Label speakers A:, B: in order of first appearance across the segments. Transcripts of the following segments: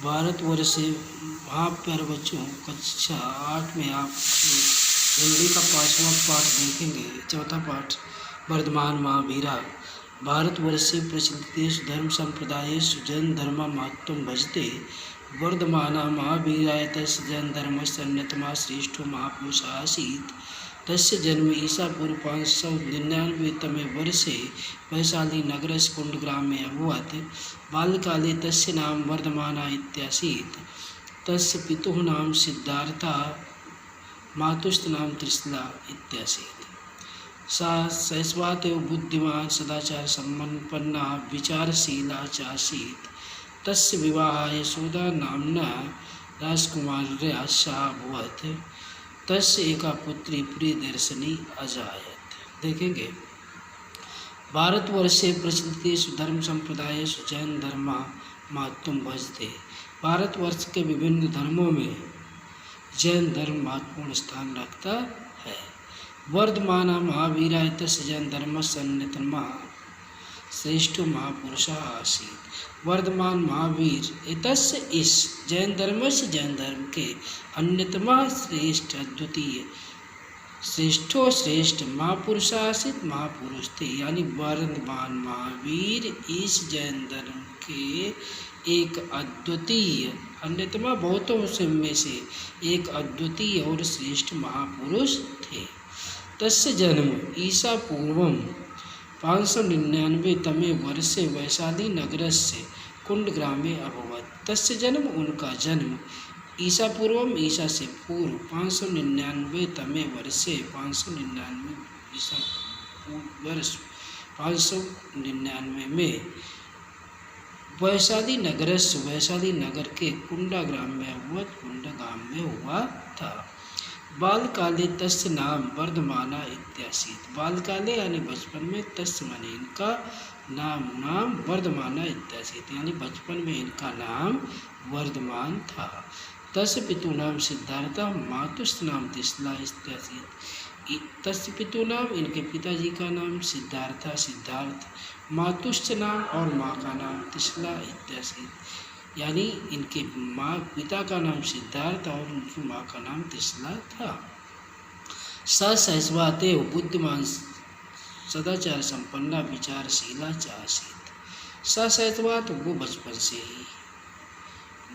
A: भारतवर्ष से वहाँ पर बच्चों कक्षा 8 में आप हिंदी का 5वां पाठ देखेंगे। चौथा पाठ वर्धमान महावीरा। भारतवर्षे प्रचलितेषु धर्म संप्रदायेषु जैन धर्म महत्वं भजते वर्धमाना महावीरा। तस्य जैन धर्मस्य अन्यतमा श्रेष्ठो महापुरुषः आसीत्। तस्य जन्म ईसा पूर्व 599 तमे वर्षे वैशाली नगरस्य कुण्डग्रामे अभवत्। बाल्यकाले तस्य नाम वर्धमाना इत्यासीत्। तस्य पितुः नाम सिद्धार्थः, मातुश्च नाम त्रिशला इत्यासीत्। सा शैशवात् एव बुद्धिमान् सदाचार सम्पन्ना विचारशीला च आसीत्। तस्य विवाहः यशोदा नाम्ना राजकुमार्या सह अभवत्। तस्य एका पुत्री प्रियदर्शिनी अजायत। देखेंगे, भारतवर्षे प्रचलितेषु धर्म संप्रदायेषु जैन धर्म महत्वं भजते। भारतवर्ष के विभिन्न धर्मों में जैन धर्म महत्वपूर्ण स्थान रखता है। वर्धमान महावीरा तस्य जैन धर्मस्य अन्यतमा श्रेष्ठो महापुरुषः आसीत्। वर्धमान महावीर एतस्य इस जैन धर्मस्य जैन धर्म के अन्यतमा श्रेष्ठ अद्वितीय श्रेष्ठ महापुरुष आसीत, महापुरुष थे। यानी वर्धमान महावीर इस जैन धर्म के एक अद्वितीय, अन्यतमा बहुतों में से एक अद्वितीय और श्रेष्ठ महापुरुष थे। तस्य जन्म ईसा पूर्वम 599 तमे वर्षे वैशाली नगरस्य कुण्डग्रामे अभवत्। तस्य जन्म, उनका जन्म ईसा पूर्वम, ईसा से पूर्व 599 तमे वर्षे 599 ईसा वर्ष 599 में वैशाली नगरस्य, वैशाली नगर के कुण्डग्राम में अभवत्, कुण्डग्राम में हुआ था। बालकाले तस्य नाम वर्धमाना इत्यासीत्। बालकाले यानी बचपन में, तस्य माने इनका, नाम वर्धमाना इत्यासीत् यानी बचपन में इनका नाम वर्धमान था। तस्य पितु नाम सिद्धार्थ, मातुश्च नाम त्रिशला इत्यासीत्। तस्य पितु नाम, इनके पिताजी का नाम सिद्धार्थ, मातुश्च नाम और माँ का नाम त्रिशला इत्यासीत्। यानी इनके पिता का नाम सिद्धार्थ और उनकी माँ का नाम त्रिशला था। सा शैशवात् एव बुद्धिमान सदाचार संपन्ना विचारशीला च आसीत्। सा शैशवात्, वो बचपन से ही,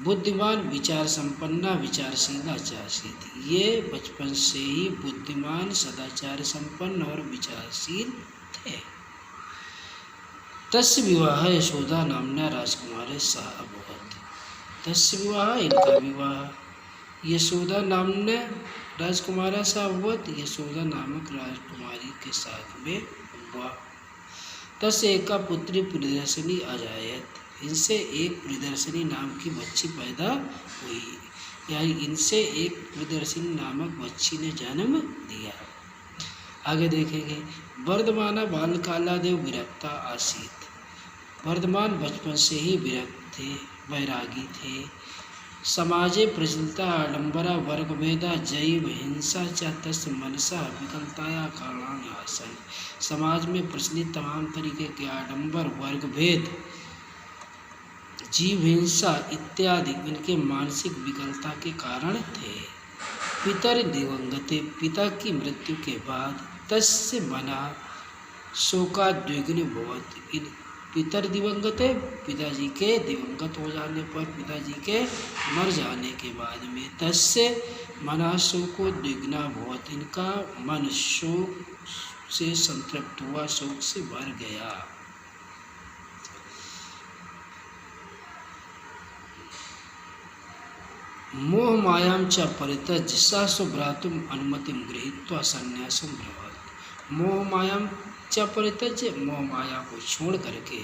A: बुद्धिमान विचार संपन्ना विचारशीला च आसीत्, ये बचपन से ही बुद्धिमान सदाचार संपन्न और विचारशील थे। तस्य विवाह यशोदा नाम्ना राजकुमारी सह अभवत्। तस्य विवाह, इनका विवाह यशोदा नाम्ना राजकुमारा सह अभवत्, यशोदा नामक राजकुमारी के साथ में हुआ। तस्य एका पुत्री प्रियदर्शिनी अजायत। इनसे एक प्रियदर्शिनी नाम की बच्ची पैदा हुई, यानी इनसे एक प्रियदर्शिनी नामक बच्ची ने जन्म दिया। आगे देखेंगे, वर्धमाना बालकालादेव विरक्ता आसीत्। वर्धमान बचपन से ही विरक्त थे, वैरागी थे। समाजे प्रचलिता आडंबरा वर्गभेदा जैव हिंसा च तस्य मनसा विकलताया कारणानि आसन्। समाज में प्रचलित तमाम तरीके के आडंबर, वर्गभेद, जीव हिंसा इत्यादि इनके मानसिक विकलता के कारण थे। पितर दिवंगते, पिता की मृत्यु के बाद तस्य मना शोकाद्विग्न भवत्। पितर दिवंगते, पिताजी के दिवंगत हो जाने पर, पिताजी के मर जाने के बाद में, तस्य मना शोकोद्विग्ना भवत्, इनका मन शोक से संतृप्त हुआ, शोक से भर गया। मोह मायां च परित्यज्य स स्वभ्रातुम् अनुमतिं गृहीत्वा संन्यासं ब्रवीत्। मोह मायां च परित्यज्य, मोह माया को छोड़ करके,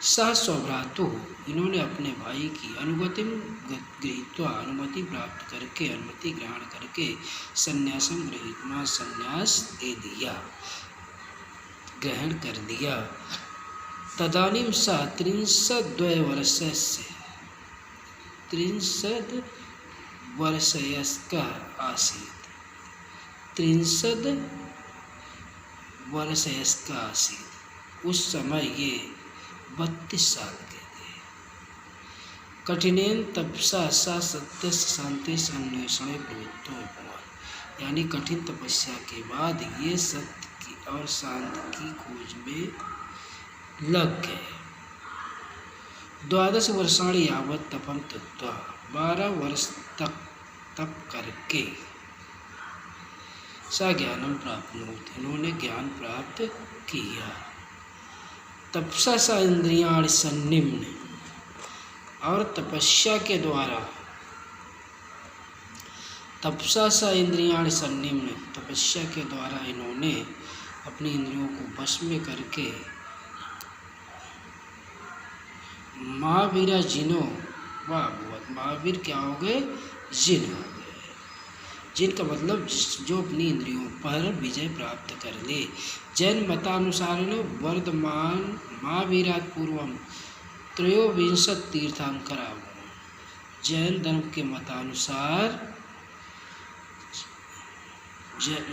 A: सह स्वभ्रातु, इन्होंने अपने भाई की अनुमति गृहीत्वा, अनुमति प्राप्त करके, अनुमति ग्रहण करके, संन्यासं गृहीत्वा, संन्यास दे दिया, ग्रहण कर दिया। तदानीं सा 32 वर्षस्य, 33 वर्षयस्कः आसीत्। 33 वर्षयस्कः आसीत्। उस समय ये 32 साल के थे। कठिनेन तपसा सा सत्य शांति अन्वेषणे प्रवृत्तो भगवान, यानी कठिन तपस्या के बाद ये सत्य की और शांति की खोज में लग गए। 12 वर्षाणि यावत् तपं कृत्वा, 12 वर्ष तक तप करके सा ज्ञानम प्राप्नोति, इन्होंने ज्ञान प्राप्त किया। तपसा सा इंद्रियाणि संनिम्न, और तपस्या के द्वारा, तपसा सा इंद्रियाणि संनिम्न, तपस्या के द्वारा इन्होंने अपनी इंद्रियों को वश में करके महावीरा जिनो वाभवत, महावीर क्या हो गए, जिन हो गए। जिनका मतलब जो अपनी इंद्रियों पर विजय प्राप्त कर ले। जैन मतानुसार वर्धमान महावीरात पूर्वम त्रयोविंशत तीर्थंकरा, जैन धर्म के मतानुसार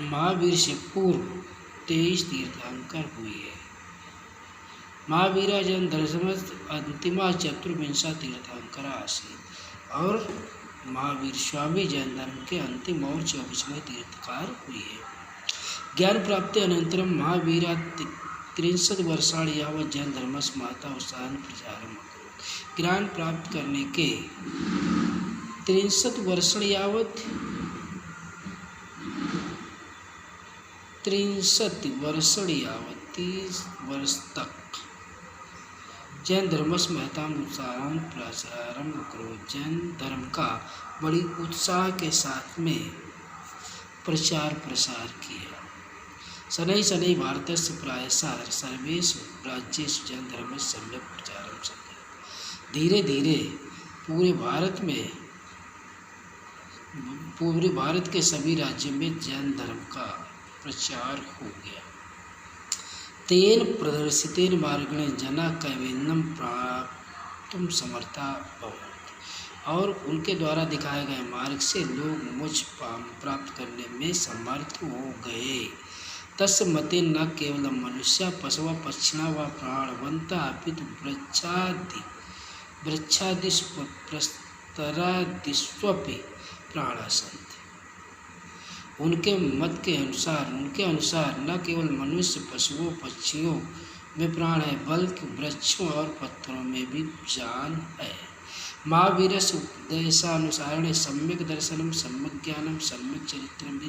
A: महावीर से पूर्व 23 तीर्थंकर हुए हैं। महावीरा जैन दर्शन अंतिमा चतुर्विंशा तीर्थंकरा आसीत, और महावीर स्वामी जैन धर्म के अंतिम और 24वें तीर्थकार हुए हैं। ज्ञान प्राप्ति अनंतरम महावीरा 63 वर्षाणि यावत् जैन धर्मस्य महता उत्साहन प्रचारम अकरोत्। ज्ञान प्राप्त करने के 63 वर्षाणि यावत् 63 वर्षाणि यावत् 30 वर्ष तक जैन धर्मस्य महताम उत्साहन प्रचारम अकरोत्, जैन धर्म का बड़ी उत्साह के साथ में प्रचार प्रसार किया। शनै शनै भारतस्य प्रायशः सर्वेषु राज्येषु जैन धर्मस्य सम्यक प्रचारम संभवति। धीरे धीरे पूरे भारत के सभी राज्यों में जैन धर्म का प्रचार हो गया। तेन प्रदर्शितेन मार्गेण जना कैवल्यं प्राप्तुं समर्था भवन्ति, और उनके द्वारा दिखाए गए मार्ग से लोग मोक्ष प्राप्त करने में समर्थ हो गए। तस्य मते न केवलं मनुष्य पशव पक्षिणा व प्राणवन्ता अपितु वृक्षादिष्वपि प्राणा सन्ति। उनके मत के अनुसार, उनके अनुसार न केवल मनुष्य पशुओं पक्षियों में प्राण है, बल्कि वृक्षों और पत्थरों में भी जान है। महावीरस्य उपदेशानुसारेण सम्यक दर्शनम सम्यक ज्ञानम सम्यक चरित्रम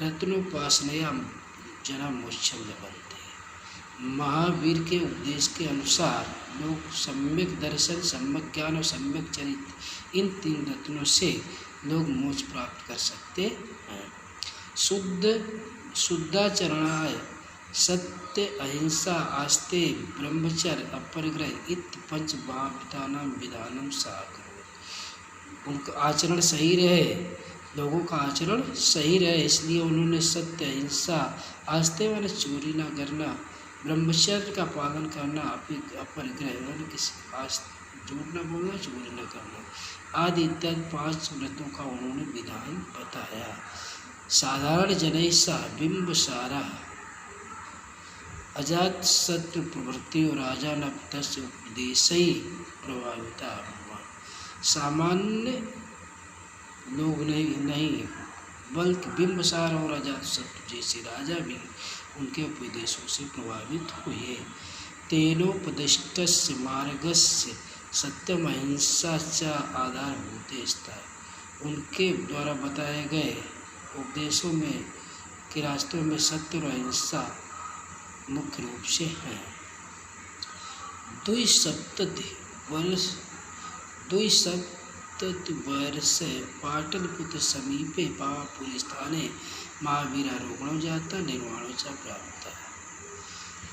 A: रत्नोपासनया जना मोक्षम लभन्ते। महावीर के उपदेश के अनुसार लोग सम्यक दर्शन, सम्यक ज्ञान और सम्यक चरित्र, इन 3 रत्नों से लोग मोक्ष प्राप्त कर सकते हैं। शुद्धाचरणाय सत्य अहिंसा आस्ते ब्रह्मचर्य अपरिग्रह इत्य पंचमहाभूतानां विधानम साकरोत्। उनका आचरण सही रहे, लोगों का आचरण सही रहे, इसलिए उन्होंने सत्य अहिंसा आस्ते माने चोरी न करना, ब्रह्मचर्य का पालन करना, अपरिग्रह माने किसी झूठ न बोलना, चोरी न करना आदि इत्यादि 5 व्रतों का उन्होंने विधान बताया। साधारण जनैसा बिंबसारा अजात शत्रु प्रवृत्ति और राजा न तस्य उपदेशै प्रभाविता हुआ। सामान्य लोग नहीं बल्कि बिंबसार और अजात शत्रु जैसे राजा भी उनके उपदेशों से प्रभावित हुए। तेनोपदिष्टस्य मार्गस्य सत्यम अहिंसा च आधारभूते स्था, उनके द्वारा बताए गए उपदेशों में के रास्तों में सत्य और अहिंसा मुख्य रूप से हैं। 270 वर्ष पाटलिपुत्र समीपे पावापुरी स्थाने महावीरारोहणो जाता निर्वाणो च प्राप्त,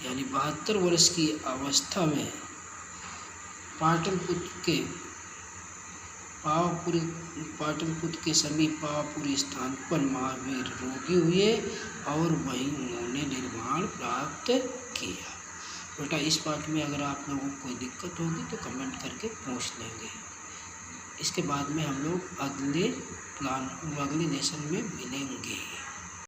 A: यानी 72 वर्ष की अवस्था में पाटलिपुत्र के समीप पावापुरी स्थान पर महावीर रोगी हुए और वहीं उन्होंने निर्वाण प्राप्त किया। बेटा इस पाठ में अगर आप लोगों को कोई दिक्कत होगी तो कमेंट करके पूछ लेंगे। इसके बाद में हम लोग अगले लेसन में मिलेंगे।